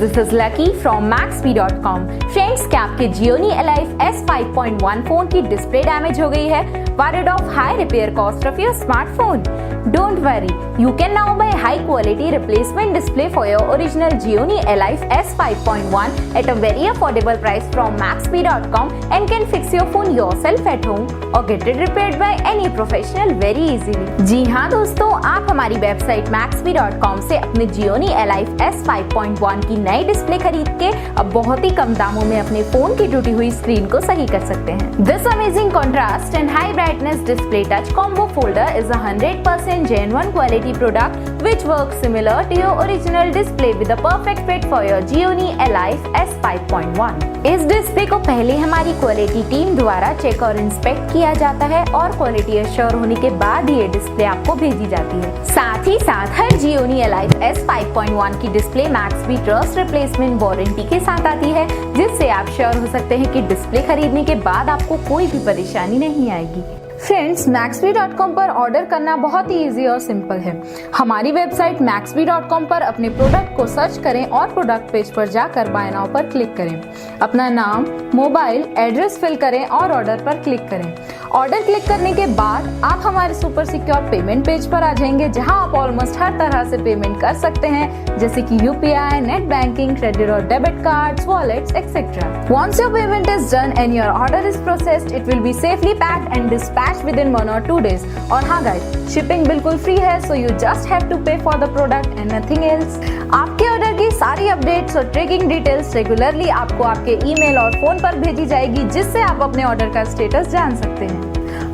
This is Lucky from Maxbhi.com. Friends, क्या आपके Gionee Elife S5.1 phone की display damage हो गई है? Worried of high repair cost of your smartphone? Don't worry, you can now buy high quality replacement display for your original Gionee Elife S5.1 at a very affordable price from Maxbhi.com and can fix your phone yourself at home or get it repaired by any professional very easily. जी हाँ दोस्तों, आप हमारी website Maxbhi.com से अपने Gionee Elife S5.1 की नई display खरीद के अब बहुत ही कम दामों में अपने फोन की टूटी हुई स्क्रीन को सही कर सकते हैं। This amazing contrast and high brightness display touch combo folder is a 100% genuine quality product which works similar to your original display with a perfect fit for your Gionee Elife S5.1। इस display को पहले हमारी quality team द्वारा check और inspect किया जाता है और क्वालिटी एश्योर होने के बाद ये डिस्प्ले आपको भेजी जाती है। साथ ही साथ हर Gionee Elife S5.1 की display Maxbhi trust replacement warranty के साथ आती है, जिससे आप श्योर हो सकते हैं कि डिस्प्ले खरीदने के बाद आपको कोई भी परेशानी नहीं आएगी। फ्रेंड्स, Maxbhi.com पर ऑर्डर करना बहुत ही इजी और सिंपल है। हमारी वेबसाइट Maxbhi.com पर अपने प्रोडक्ट को सर्च करें और प्रोडक्ट पेज पर जाकर बाय नाउ पर क्लिक करें। अपना नाम, मोबाइल, एड्रेस फिल करें और ऑर्डर पर क्लिक करें। ऑर्डर क्लिक करने के बाद आप हमारे सुपर सिक्योर पेमेंट पेज पर आ जाएंगे, जहां आप ऑलमोस्ट हर तरह से पेमेंट कर सकते हैं, जैसे कि UPI, नेट बैंकिंग, क्रेडिट और debit cards, wallets etcetera. Once your payment is done and your order is processed, it will be safely packed and dispatched within 1 or 2 days। और हाँ गाइस, शिपिंग बिल्कुल free है, so you just have to pay for the product and nothing else। आपके order की सारी updates और tracking details regularly आपको आपके ईमेल और फोन पर भेजी जाएगी, जिससे आप अपने ऑर्डर का स्टेटस जान सकते हैं।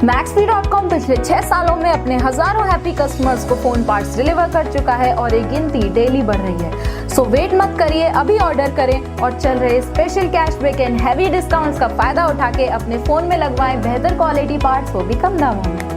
Maxbhi.com पिछले 6 सालों में अपने हजारों हैप्पी कस्टमर्स को फोन पार्ट्स डिलीवर कर चुका है और ये गिनती डेली बढ़ रही है। सो वेट मत करिए, अभी ऑर्डर करें और चल रहे special cashback and heavy discounts का फायदा उठा के अपने फोन में लगवाएं बेहतर क्वालिटी पार्ट्स, वो भी कम दामों में।